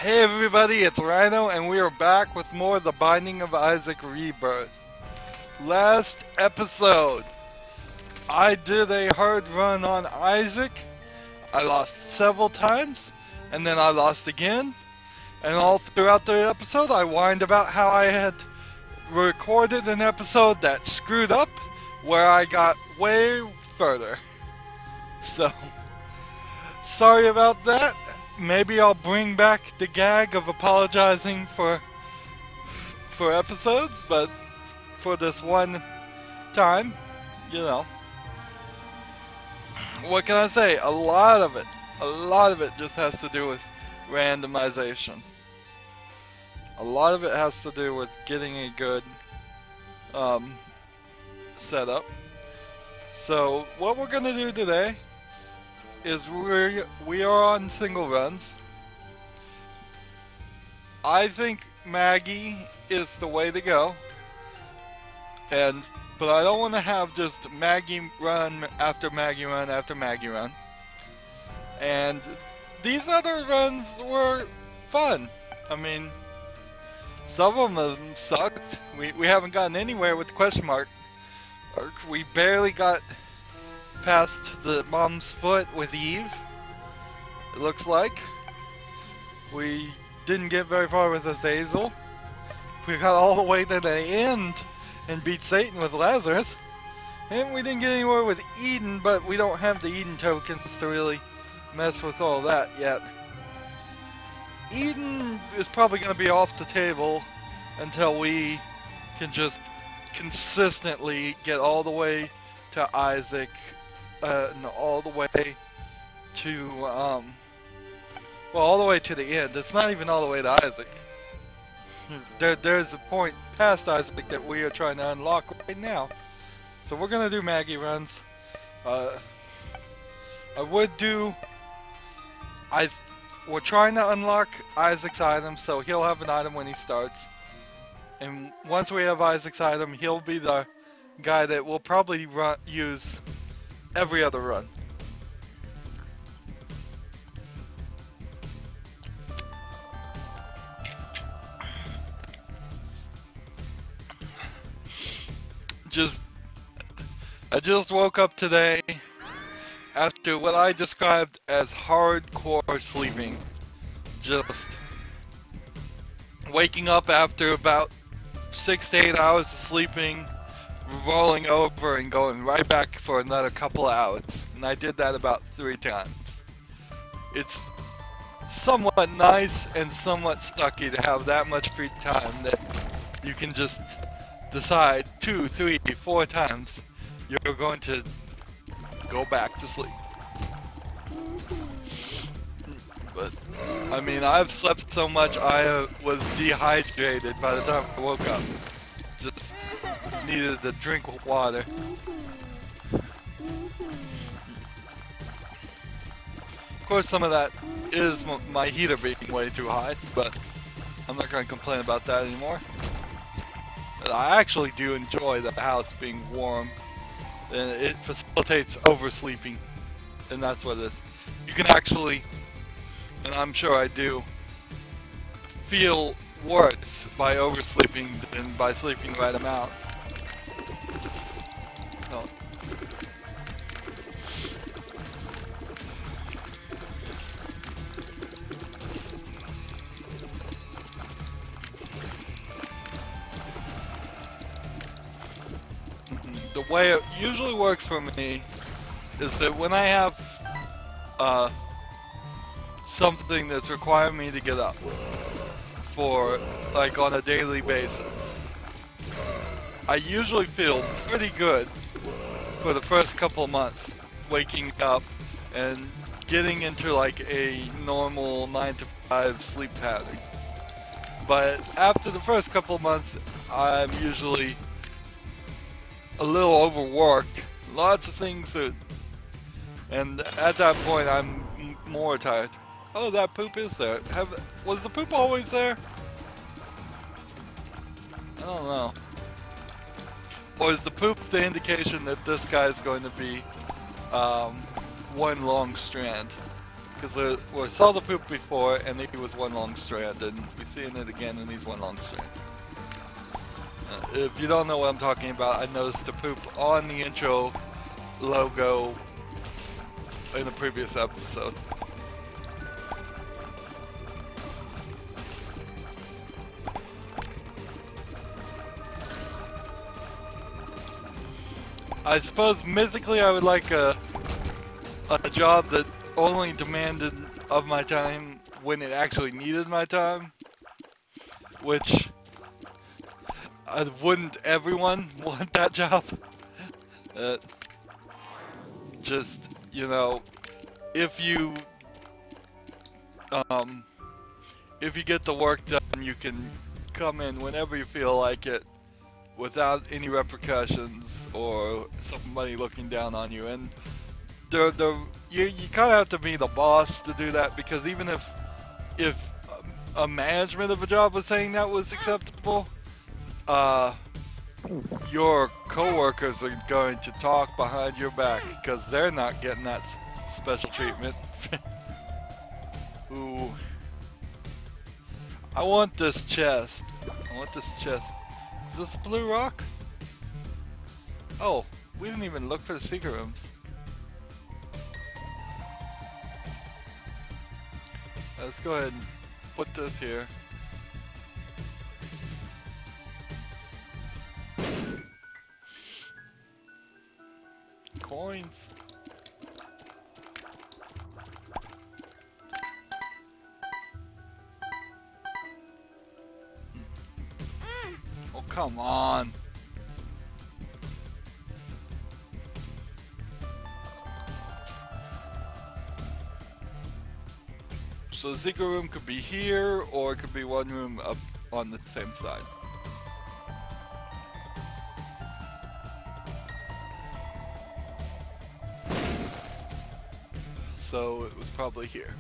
Hey everybody, it's Rydo, and we are back with more of The Binding of Isaac Rebirth. Last episode, I did a hard run on Isaac. I lost several times, and then I lost again. And all throughout the episode, I whined about how I had recorded an episode that screwed up, where I got way further. So, sorry about that. Maybe I'll bring back the gag of apologizing for episodes, but for this one time, you know. What can I say? A lot of it just has to do with randomization. A lot of it has to do with getting a good setup. So what we're gonna do today is we are on single runs. I think Maggie is the way to go, but I don't want to have just Maggie run after Maggie run after Maggie run. And these other runs were fun. I mean, some of them sucked. We haven't gotten anywhere with the question mark. We barely got past the mom's foot with Eve, it looks like. We didn't get very far with Azazel. We got all the way to the end and beat Satan with Lazarus. And we didn't get anywhere with Eden, but we don't have the Eden tokens to really mess with all that yet. Eden is probably going to be off the table until we can just consistently get all the way to Isaac, and all the way to, well, all the way to the end. It's not even all the way to Isaac. There's a point past Isaac that we are trying to unlock right now. So we're gonna do Maggie runs. We're trying to unlock Isaac's item, so he'll have an item when he starts. And once we have Isaac's item, he'll be the guy that we'll probably use every other run. I just woke up today after what I described as hardcore sleeping. Just waking up after about 6 to 8 hours of sleeping, rolling over and going right back for another couple of hours. And I did that about 3 times. It's somewhat nice and somewhat sucky to have that much free time that you can just decide 2, 3, 4 times you're going to go back to sleep. But, I mean, I've slept so much I was dehydrated by the time I woke up. Just needed to drink water. Of course, some of that is my heater being way too high, but I'm not going to complain about that anymore. But I actually do enjoy the house being warm, and it facilitates oversleeping, and that's what it is. You can actually, and I'm sure I do, feel worse by oversleeping than by sleeping the right amount. So. The way it usually works for me is that when I have something that's requiring me to get up for, like, on a daily basis, I usually feel pretty good for the first couple of months, waking up and getting into like a normal 9 to 5 sleep pattern. But after the first couple of months, I'm usually a little overworked, lots of things that, and at that point I'm more tired. Oh, that poop is there. Was the poop always there? I don't know. Or is the poop the indication that this guy is going to be one long strand? Because we saw the poop before, and he was one long strand, and we're seeing it again, and he's one long strand. If you don't know what I'm talking about, I noticed the poop on the intro logo in the previous episode. I suppose mythically I would like a job that only demanded of my time when it actually needed my time, which wouldn't everyone want that job? Just, you know, if you get the work done, you can come in whenever you feel like it without any repercussions or somebody looking down on you. And you kind of have to be the boss to do that, because even if a management of a job was saying that was acceptable, your coworkers are going to talk behind your back because they're not getting that special treatment. Ooh. I want this chest. Is this a blue rock? Oh, we didn't even look for the secret rooms. Let's go ahead and put this here. Coins. Oh, come on. So the secret room could be here, or it could be one room up on the same side. So it was probably here.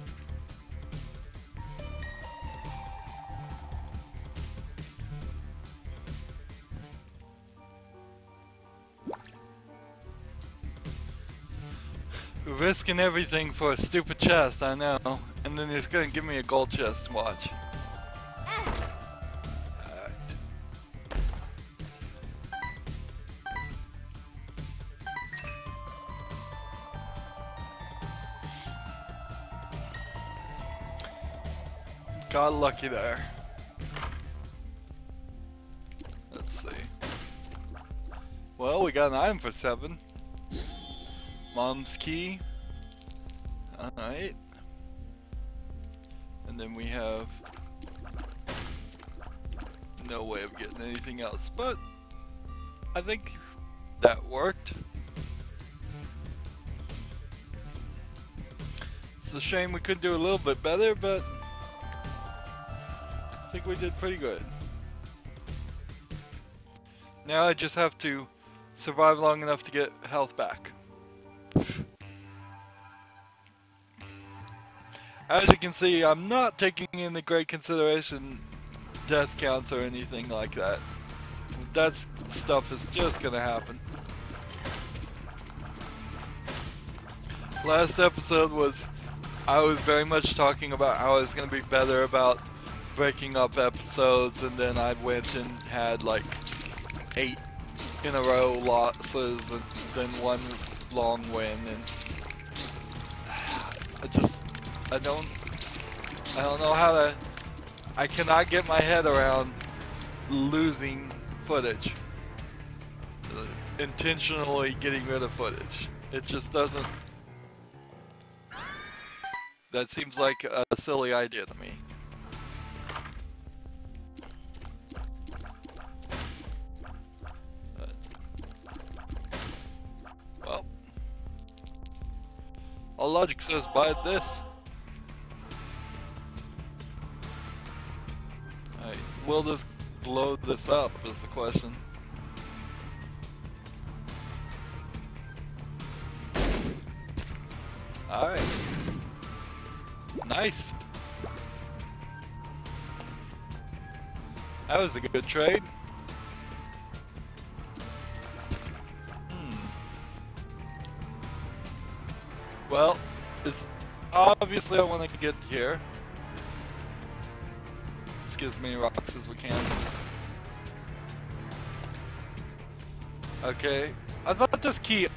Risking everything for a stupid chest, I know. And then he's gonna give me a gold chest, watch. Alright. Got lucky there. Let's see. Well, we got an item for 7. Mom's key. Alright. And then we have no way of getting anything else, but I think that worked. It's a shame we couldn't do a little bit better, but I think we did pretty good. Now I just have to survive long enough to get health back. As you can see, I'm not taking into great consideration death counts or anything like that. That stuff is just gonna happen. Last episode I was very much talking about how I was gonna be better about breaking up episodes, and then I went and had like 8 in a row losses and then 1 long win, and I don't know how to. I cannot get my head around losing footage. Intentionally getting rid of footage. It just doesn't. That seems like a silly idea to me. Well, all logic says buy this. Alright, will this blow this up is the question. Alright. Nice. That was a good trade. Well, obviously I want to get here. Just get as many rocks as we can. Okay. I thought this key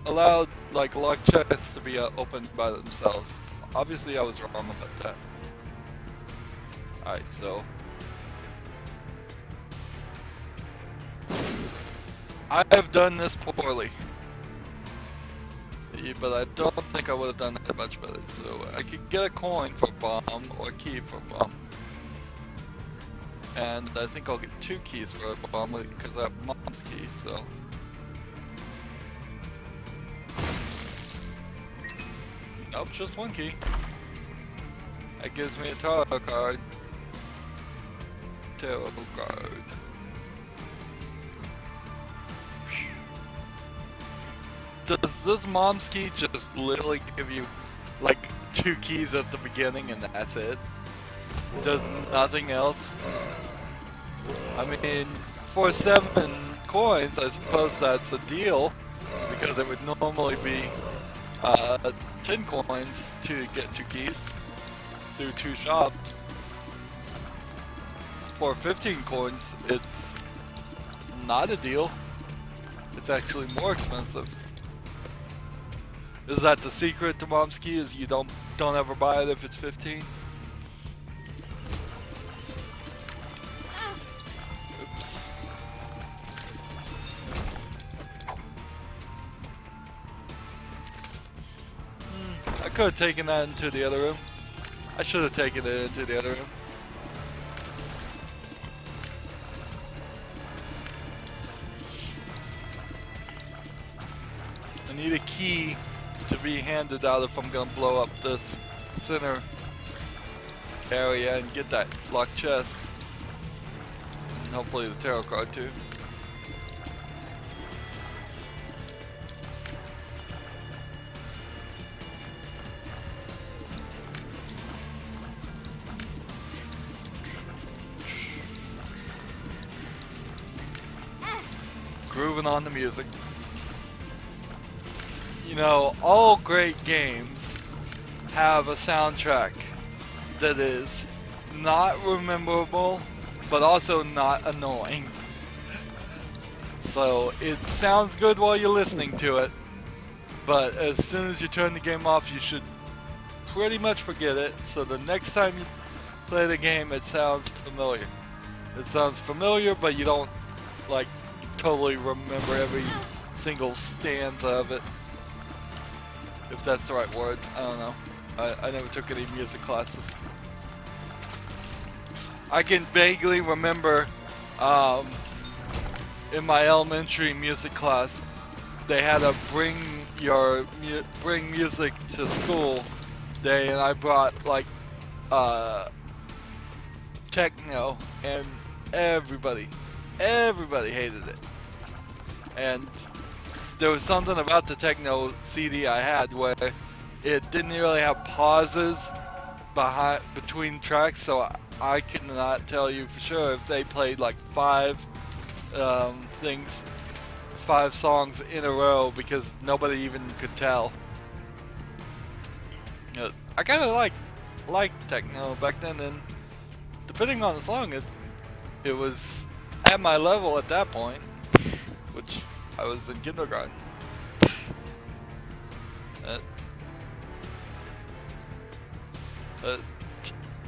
allowed like lock chests to be opened by themselves. Obviously I was wrong about that. Alright, so I have done this poorly. Yeah, but I don't think I would have done that much better. So I could get a coin for bomb or a key for bomb. And I think I'll get 2 keys for a bomb because I have mom's key, so. Nope, just 1 key. That gives me a tarot card. Tarot card. Does this mom's key just literally give you like 2 keys at the beginning and that's it? Does nothing else? I mean, for 7 coins, I suppose that's a deal because it would normally be 10 coins to get 2 keys through 2 shops. For 15 coins, it's not a deal. It's actually more expensive. Is that the secret to mom's key? Is you don't ever buy it if it's 15? Oops. I could have taken that into the other room. I should have taken it into the other room. I need a key to be handed out if I'm gonna blow up this center area and get that locked chest. And hopefully the tarot card too. Grooving on the music. You know, all great games have a soundtrack that is not rememberable, but also not annoying. So it sounds good while you're listening to it, but as soon as you turn the game off, you should pretty much forget it. So the next time you play the game, it sounds familiar. It sounds familiar, but you don't like totally remember every single stanza of it. If that's the right word, I don't know. I never took any music classes. I can vaguely remember in my elementary music class they had a bring music to school day, and I brought like techno, and everybody hated it. And there was something about the techno CD I had where it didn't really have pauses between tracks, so I could not tell you for sure if they played like 5 songs in a row because nobody even could tell. I kind of liked techno back then, and depending on the song, it was at my level at that point, which I was in kindergarten.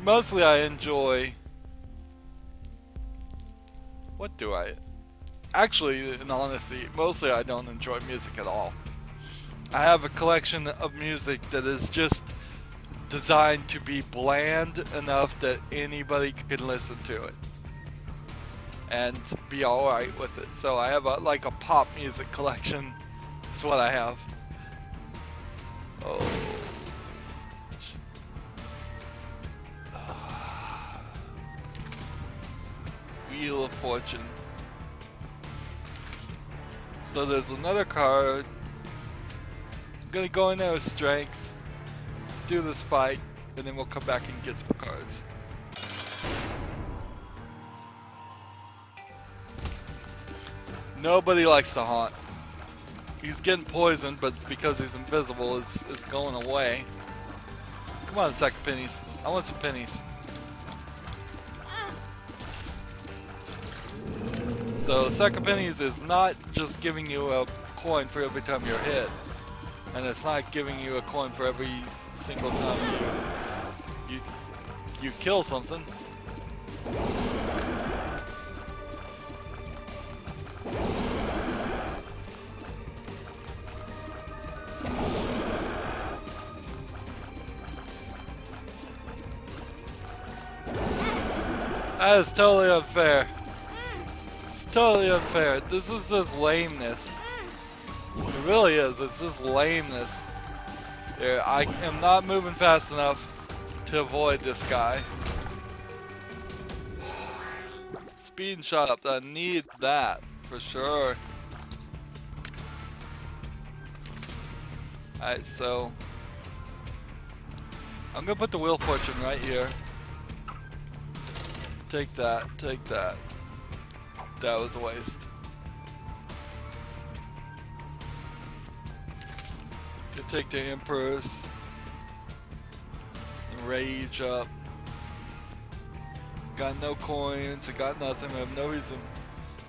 Mostly I enjoy... What do I... Actually, in honesty, mostly I don't enjoy music at all. I have a collection of music that is just designed to be bland enough that anybody can listen to it and be alright with it. So I have like a pop music collection. That's what I have. Oh. Wheel of Fortune. So there's another card. I'm gonna go in there with strength. Let's do this fight, and then we'll come back and get some cards. Nobody likes the haunt. He's getting poisoned, but because he's invisible, it's going away. Come on, sack of pennies. I want some pennies. So, sack of pennies is not just giving you a coin for every time you're hit. And it's not giving you a coin for every single time you kill something. That is totally unfair. It's totally unfair. This is just lameness. It really is. It's just lameness. Here, I am not moving fast enough to avoid this guy. Speed and shot up. I need that for sure. Alright, so I'm gonna put the wheel fortune right here. Take that, take that. That was a waste. Could take the Emperor's and rage up. Got no coins, I got nothing, I have no reason.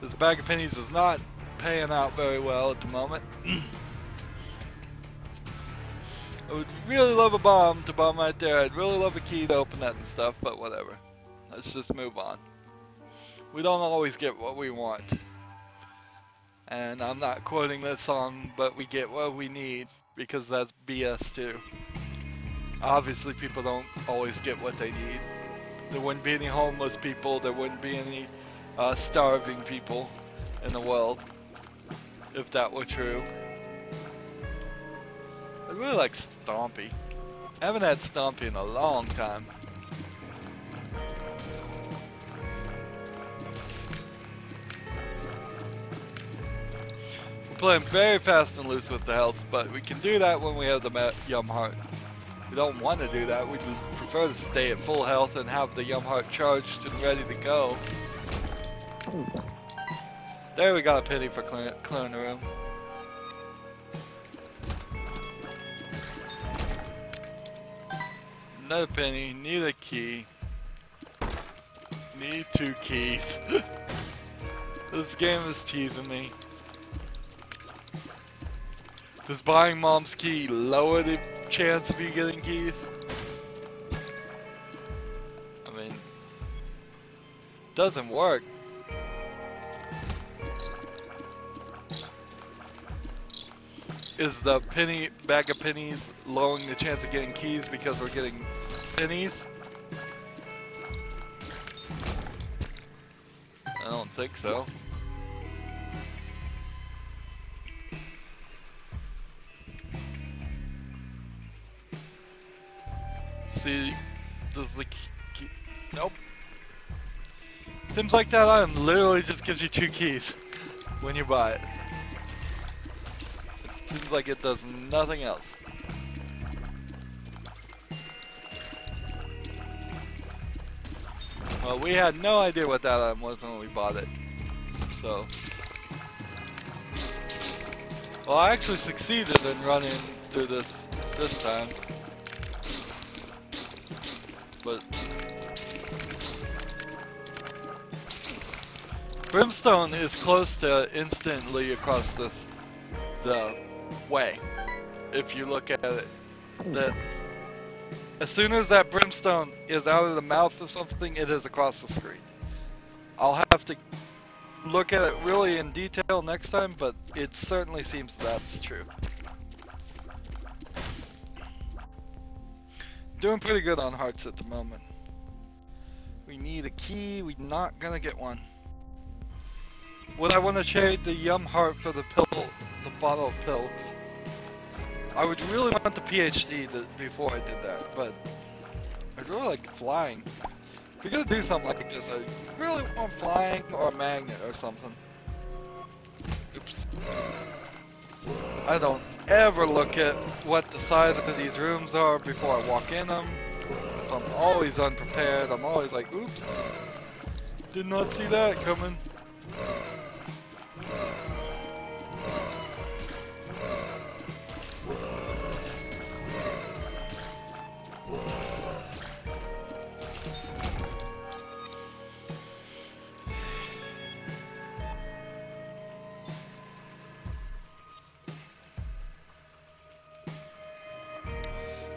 This bag of pennies is not paying out very well at the moment. I would really love a bomb to bomb right there. I'd really love a key to open that and stuff, but whatever. Let's just move on. We don't always get what we want. And I'm not quoting this song, but we get what we need, because that's BS too. Obviously people don't always get what they need. There wouldn't be any homeless people, there wouldn't be any starving people in the world, if that were true. I really like Stompy. I haven't had Stompy in a long time. We're playing very fast and loose with the health, but we can do that when we have the Yum Heart. We don't want to do that. We prefer to stay at full health and have the Yum Heart charged and ready to go. There, we got a penny for clearing the room. Another penny, need a key. Need 2 keys. This game is teasing me. Does buying mom's key lower the chance of you getting keys? I mean, doesn't work. Is the bag of pennies lowering the chance of getting keys because we're getting pennies? I don't think so. See, does the key, nope. Seems like that item literally just gives you 2 keys when you buy it. Seems like it does nothing else. Well, we had no idea what that item was when we bought it, so. Well, I actually succeeded in running through this time. But Brimstone is close to instantly across the way. If you look at it, that as soon as that brimstone is out of the mouth of something, it is across the screen. I'll have to look at it really in detail next time, but it certainly seems that's true. Doing pretty good on hearts at the moment. We need a key, we're not gonna get one. Would I want to trade the Yum Heart for the bottle of pills? I would really want the PhD before I did that, but I really like flying. If you're gonna do something like this, I really want flying or a magnet or something. Oops. I don't ever look at what the size of these rooms are before I walk in them. So I'm always unprepared. I'm always like, oops, did not see that coming.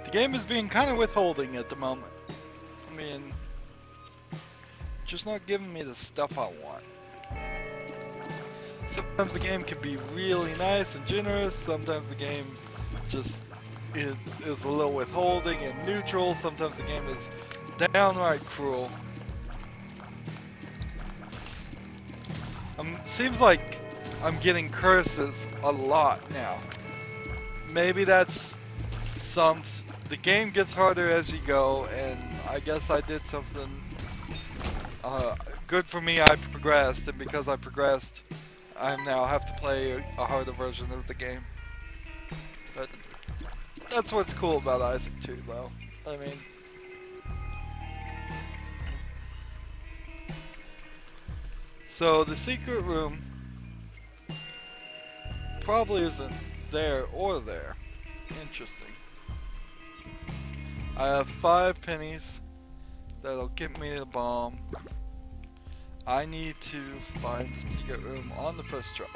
The game is being kind of withholding at the moment. I mean, just not giving me the stuff I want. Sometimes the game can be really nice and generous. Sometimes the game just is a little withholding and neutral. Sometimes the game is downright cruel. Seems like I'm getting curses a lot now. Maybe that's the game gets harder as you go, and I guess I did something good for me. I progressed, and because I progressed, I now have to play a harder version of the game. But that's what's cool about Isaac 2, though. I mean, so the secret room probably isn't there or there. Interesting. I have 5 pennies that'll get me the bomb. I need to find the secret room on the first try.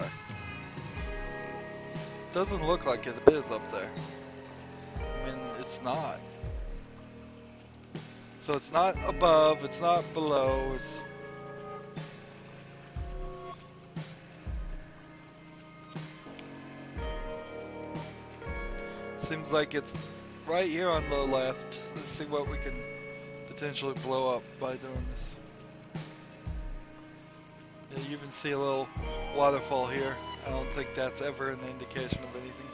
Doesn't look like it is up there. I mean, it's not. So it's not above, it's not below, it's... Seems like it's right here on the left. Let's see what we can potentially blow up by doing this. Yeah, you even see a little waterfall here. I don't think that's ever an indication of anything.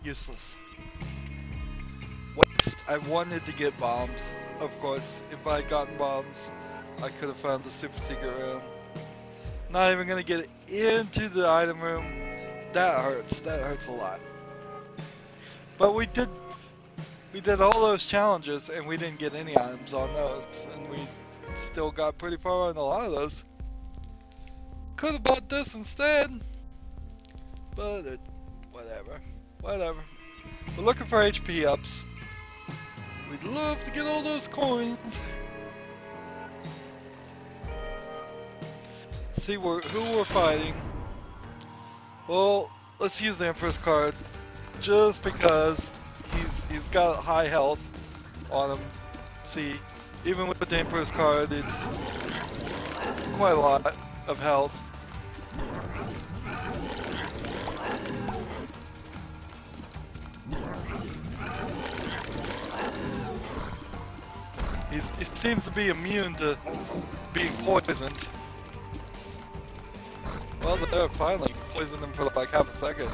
Useless. Waste. I wanted to get bombs. Of course, if I had gotten bombs, I could have found the super secret room. Not even gonna get into the item room. That hurts. That hurts a lot. But we did all those challenges and we didn't get any items on those, and we still got pretty far on a lot of those. Could have bought this instead, but whatever. Whatever. We're looking for HP ups. We'd love to get all those coins. See who we're fighting. Well, let's use the Emperor's card just because he's got high health on him. See, even with the Emperor's card, it's quite a lot of health. He seems to be immune to being poisoned. Well, they're finally poisoned him for like half a second.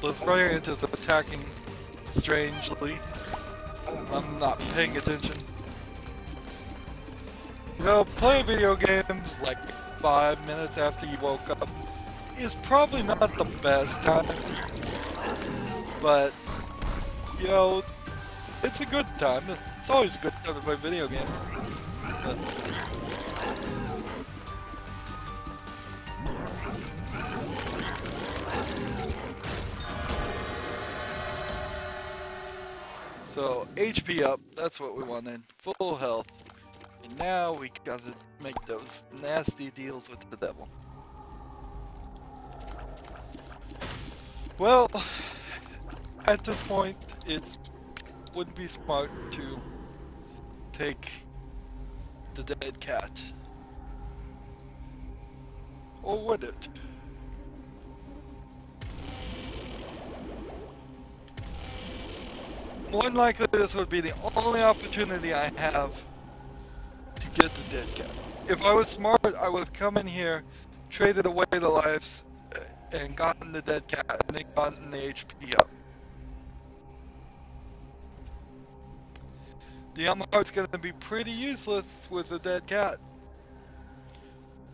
The variant is attacking strangely. I'm not paying attention. You know, playing video games like 5 minutes after you woke up is probably not the best time. But, you know, it's a good time. It's always a good time to play video games. So, HP up, that's what we wanted. Full health. And now we gotta make those nasty deals with the devil. Well, at this point, it wouldn't be smart to take the dead cat. Or would it? More than likely, this would be the only opportunity I have to get the dead cat. If I was smart, I would have come in here, traded away the lives, and gotten the dead cat, and then gotten the HP up. The Yama Heart's gonna be pretty useless with the dead cat.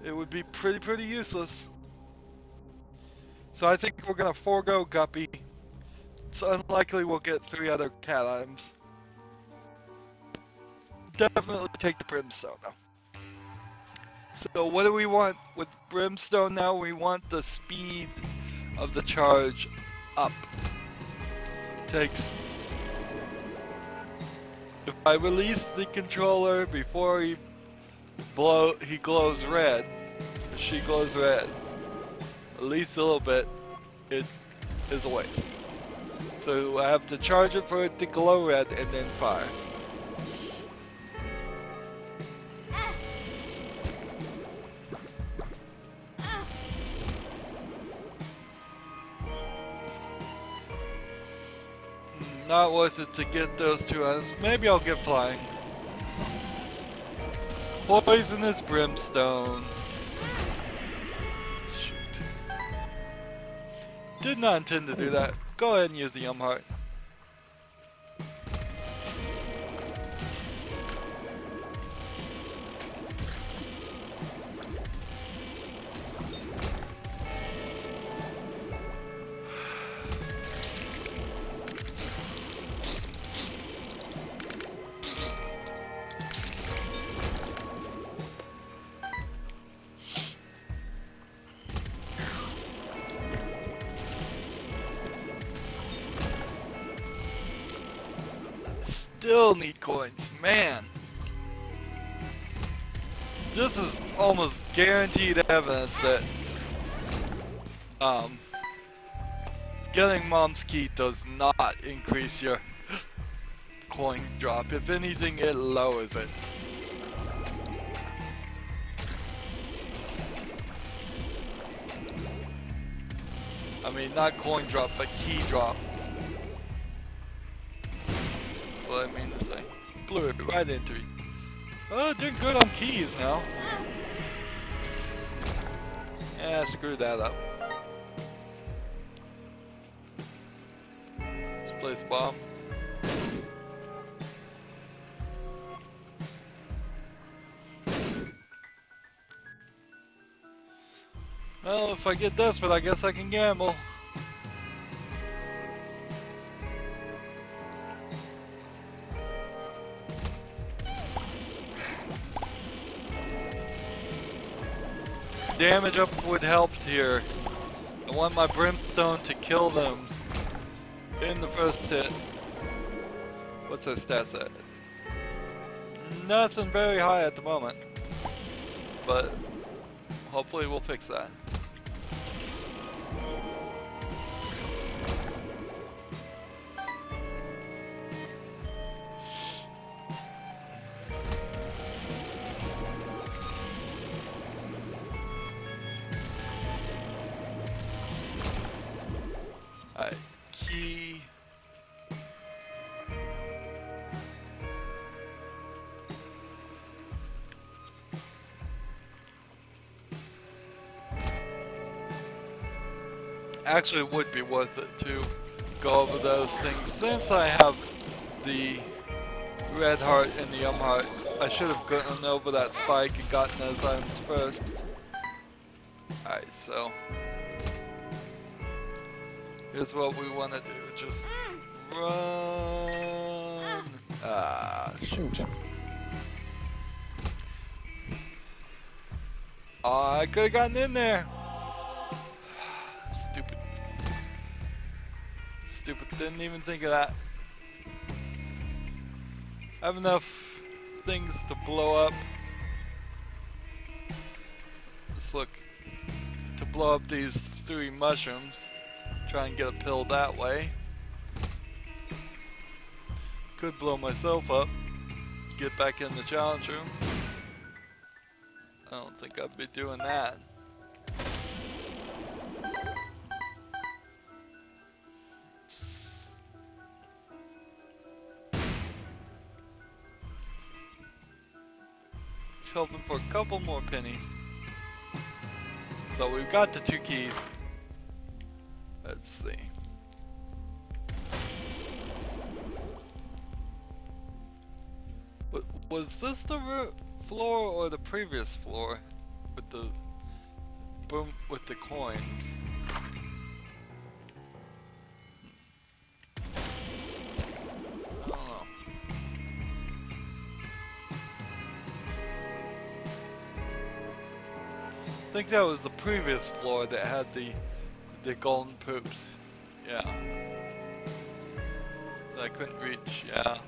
It would be pretty useless. So I think we're gonna forego Guppy. It's unlikely we'll get 3 other cat items. Definitely take the Brimstone though. So what do we want with Brimstone now? We want the speed of the charge up. Takes... If I release the controller before he glows red, she glows red, at least a little bit, it is a waste. So I have to charge it for it to glow red and then fire. Not worth it to get those two items. Maybe I'll get flying. Poisonous brimstone. Shoot. Did not intend to do that. Go ahead and use the heart. Still need coins, man. This is almost guaranteed evidence that getting Mom's Key does not increase your coin drop. If anything, it lowers it. I mean, not coin drop, but key drop. That's what I mean to say. Blew it right into it. Oh, doing good on keys now. Yeah, screw that up. Let's place bomb. Well, if I get desperate, I guess I can gamble. Damage up would help here. I want my brimstone to kill them in the first hit. What's their stats at? Nothing very high at the moment, but hopefully we'll fix that. Alright, key. Actually, it would be worth it to go over those things. Since I have the red heart and the heart, I should have gotten over that spike and gotten those items first. Alright, so here's what we want to do. Just run. Ah, shoot. Oh, I could have gotten in there. Stupid. Stupid. Didn't even think of that. I have enough things to blow up. Let's look. To blow up these 3 mushrooms. Try and get a pill that way. Could blow myself up. Get back in the challenge room. I don't think I'd be doing that. Just hoping for a couple more pennies. So we've got the 2 keys. Let's see. Was this the floor or the previous floor with the boom with the coins? I don't know. I think that was the previous floor that had the golden poops. Yeah. That I couldn't reach. Yeah.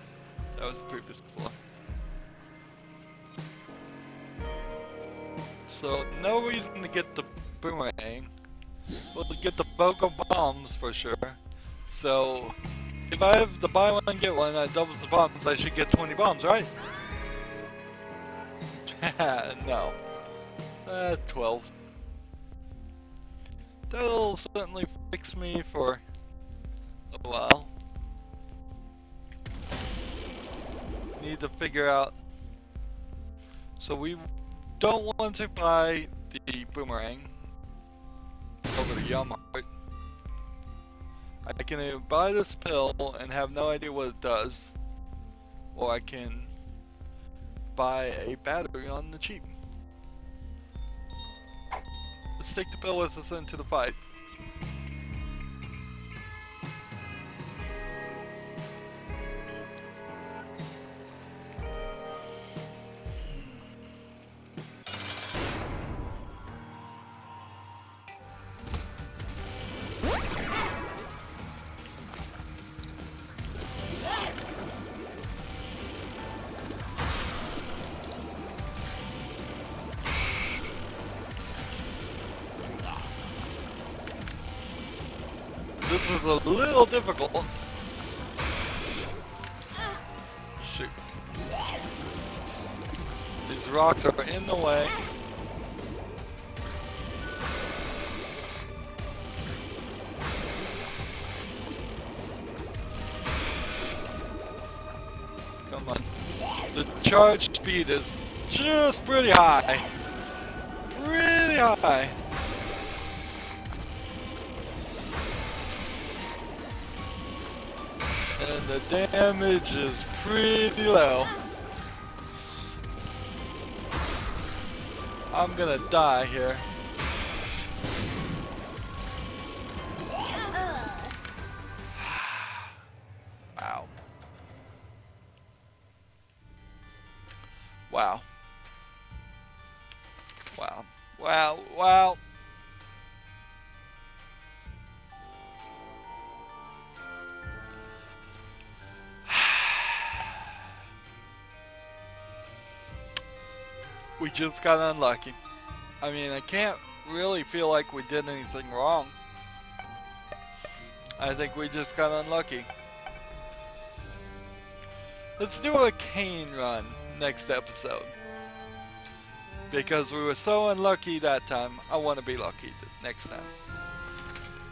That was the previous floor. So no reason to get the boomerang. We'll get the Boko bombs for sure. So if I have the buy one get one that doubles the bombs, I should get 20 bombs, right? No. 12. That'll certainly fix me for a while. Need to figure out. So we don't want to buy the boomerang over the Yamart. I can either buy this pill and have no idea what it does, or I can buy a battery on the cheap. Let's take the pill with us into the fight. This is a little difficult. Shoot. These rocks are in the way. Come on. The charge speed is just pretty high. Pretty high. And the damage is pretty low. I'm gonna die here. Wow. Wow. Wow. Wow. Wow. We just got unlucky. I mean, I can't really feel like we did anything wrong. I think we just got unlucky. Let's do a cane run next episode. Because we were so unlucky that time, I want to be lucky next time.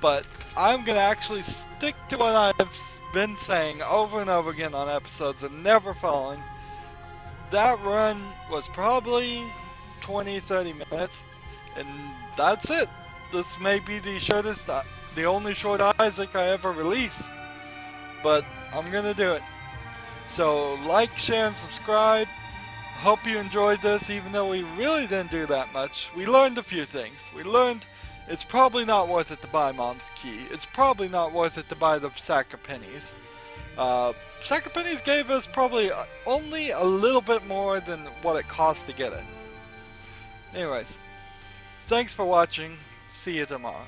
But I'm going to actually stick to what I've been saying over and over again on episodes and never following. That run was probably 20-30 minutes, and that's it. This may be the shortest, the only short Isaac I ever release, but I'm gonna do it. So like, share, and subscribe. Hope you enjoyed this, even though we really didn't do that much. We learned a few things. We learned it's probably not worth it to buy Mom's Key. It's probably not worth it to buy the sack of pennies. Sack of pennies gave us probably only a little bit more than what it cost to get it. Anyways, thanks for watching. See you tomorrow.